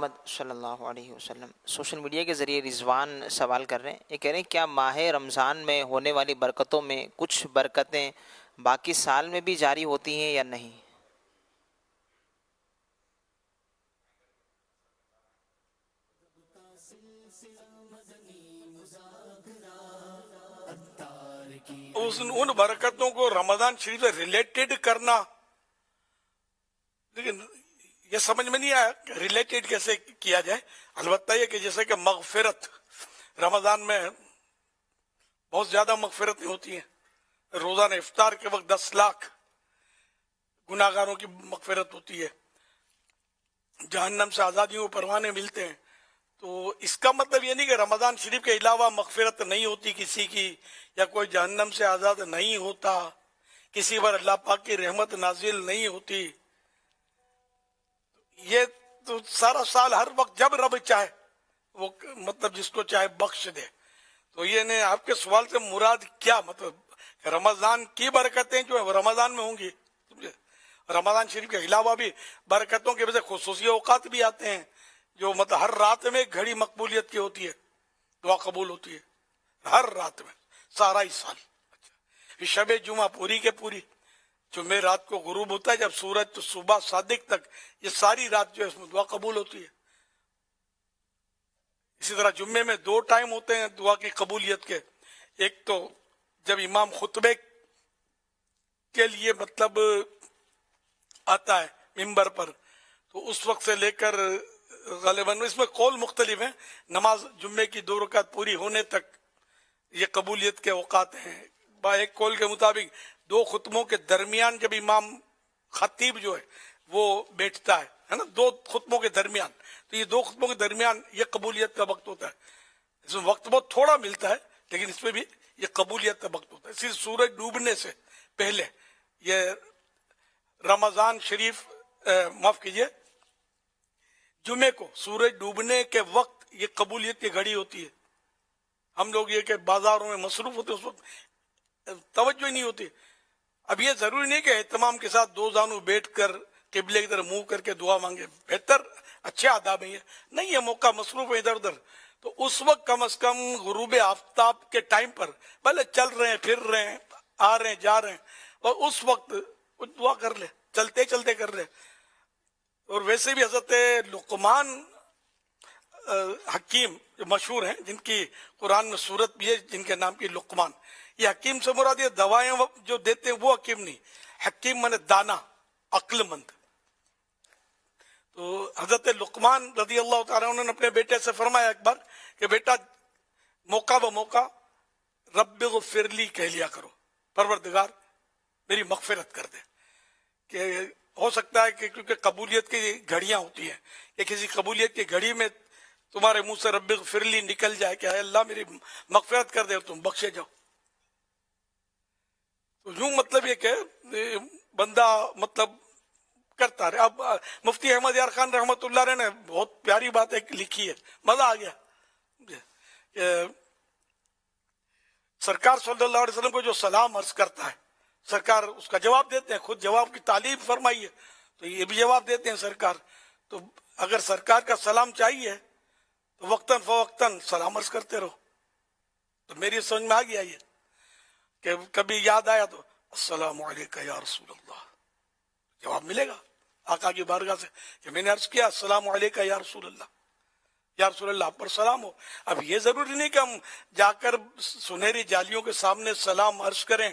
محمد صلی اللہ علیہ وسلم سوشل میڈیا کے ذریعے رضوان سوال کر رہے ہیں. یہ کہہ رہے ہیں کیا ماہ رمضان میں ہونے والی برکتوں میں کچھ برکتیں باقی سال میں بھی جاری ہوتی ہیں یا نہیں؟ ان برکتوں کو رمضان شریف سے ریلیٹڈ کرنا، لیکن یہ سمجھ میں نہیں آیا ریلیٹڈ کیسے کیا جائے. البتہ یہ کہ جیسے کہ مغفرت رمضان میں بہت زیادہ مغفرتیں ہوتی ہیں. روزانہ افطار کے وقت 10 لاکھ گناہ گاروں کی مغفرت ہوتی ہے. جہنم سے آزادیوں کو پروانے ملتے ہیں. تو اس کا مطلب یہ نہیں کہ رمضان شریف کے علاوہ مغفرت نہیں ہوتی کسی کی، یا کوئی جہنم سے آزاد نہیں ہوتا، کسی پر اللہ پاک کی رحمت نازل نہیں ہوتی. یہ تو سارا سال ہر وقت جب رب چاہے وہ مطلب جس کو چاہے بخش دے. تو یہ نہیں، آپ کے سوال سے مراد کیا مطلب رمضان کی برکتیں جو رمضان میں ہوں گی. رمضان شریف کے علاوہ بھی برکتوں کے وجہ خصوصی اوقات بھی آتے ہیں جو مطلب ہر رات میں ایک گھڑی مقبولیت کی ہوتی ہے، دعا قبول ہوتی ہے ہر رات میں سارا ہی سال. شب جمعہ پوری کے پوری جمعہ رات کو غروب ہوتا ہے جب سورج تو صبح صادق تک، یہ ساری رات جو ہے اس میں دعا قبول ہوتی ہے. اسی طرح جمعے میں 2 ٹائم ہوتے ہیں دعا کی قبولیت کے. ایک تو جب امام خطبے کے لیے مطلب آتا ہے ممبر پر، تو اس وقت سے لے کر غالباً اس میں قول مختلف ہیں، نماز جمعے کی 2 رکعت پوری ہونے تک یہ قبولیت کے اوقات ہیں. ایک قول کے مطابق 2 خطبوں کے درمیان جب امام خطیب جو ہے وہ بیٹھتا ہے نا 2 خطبوں کے درمیان، تو یہ 2 خطبوں کے درمیان یہ قبولیت کا وقت ہوتا ہے. اس میں وقت بہت تھوڑا ملتا ہے لیکن اس میں بھی یہ قبولیت کا وقت ہوتا ہے. اسی سورج ڈوبنے سے پہلے یہ رمضان شریف معاف کیجئے جمعے کو سورج ڈوبنے کے وقت یہ قبولیت کی گھڑی ہوتی ہے. ہم لوگ یہ کہ بازاروں میں مصروف ہوتے اس وقت توجہ ہی نہیں ہوتی. اب یہ ضروری نہیں کہ اہتمام کے ساتھ 2 زانو بیٹھ کر قبلے کی طرف منہ کر کے دعا مانگے، بہتر اچھے آداب ہیں نہیں، یہ موقع مصروف ہے ادھر ادھر. تو اس وقت کم از کم غروب آفتاب کے ٹائم پر بھلے چل رہے ہیں پھر رہے ہیں آ رہے ہیں جا رہے ہیں، اور اس وقت دعا کر لے، چلتے چلتے کر لے. اور ویسے بھی حضرت لقمان حکیم جو مشہور ہیں، جن کی قرآن میں صورت بھی ہے جن کے نام کی لقمان، یہ حکیم سے مراد یہ دوائیں جو دیتے ہیں وہ حکیم نہیں، حکیم مانے دانا، عقل مند. تو حضرت لقمان رضی اللہ تعالیٰ انہوں نے اپنے بیٹے سے فرمایا ایک بار کہ بیٹا موقع بموقع رب اغفر لی کہہ لیا کرو، پروردگار میری مغفرت کر دے. کہ ہو سکتا ہے کہ کیونکہ قبولیت کی گھڑیاں ہوتی ہیں کہ کسی قبولیت کی گھڑی میں تمہارے منہ سے رب اغفر لی نکل جائے کہ اے اللہ میری مغفرت کر دے اور تم بخشے جاؤ. تو یوں مطلب یہ کہ بندہ مطلب کرتا رہے. اب مفتی احمد یار خان رحمۃ اللہ علیہ نے بہت پیاری بات ایک لکھی ہے، مزہ آ گیا. سرکار صلی اللہ علیہ وسلم کو جو سلام عرض کرتا ہے سرکار اس کا جواب دیتے ہیں، خود جواب کی تعلیف فرمائی ہے تو یہ بھی جواب دیتے ہیں سرکار. تو اگر سرکار کا سلام چاہیے تو وقتاً فوقتاً سلام عرض کرتے رہو. تو میری سمجھ میں آ گیا یہ کہ کبھی یاد آیا تو السلام علیکم یا رسول اللہ، جواب ملے گا آقا کی بارگاہ سے کہ میں نے عرض کیا السلام علیکم یا رسول اللہ، یا رسول اللہ آپ پر سلام ہو. اب یہ ضروری نہیں کہ ہم جا کر سنہری جالیوں کے سامنے سلام عرض کریں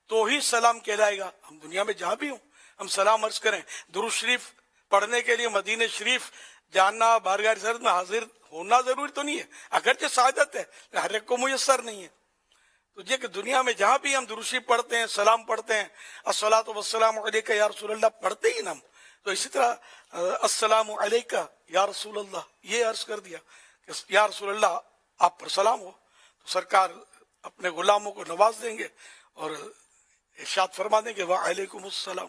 تو ہی سلام کہلائے گا. ہم دنیا میں جہاں بھی ہوں ہم سلام عرض کریں. درود شریف پڑھنے کے لیے مدینہ شریف جانا، بارگاہ رسالت میں حاضر ہونا ضروری تو نہیں ہے، اگرچہ سعادت ہے ہر ایک کو میسر نہیں ہے. تو یہ کہ دنیا میں جہاں بھی ہم درود شریف پڑھتے ہیں، سلام پڑھتے ہیں، الصلاۃ والسلام علیک یا رسول اللہ پڑھتے ہی نا ہم، تو اسی طرح السلام علیکہ یا رسول اللہ یہ عرض کر دیا کہ یا رسول اللہ آپ پر سلام ہو. تو سرکار اپنے غلاموں کو نواز دیں گے اور ارشاد فرما دیں گے وعلیکم السلام.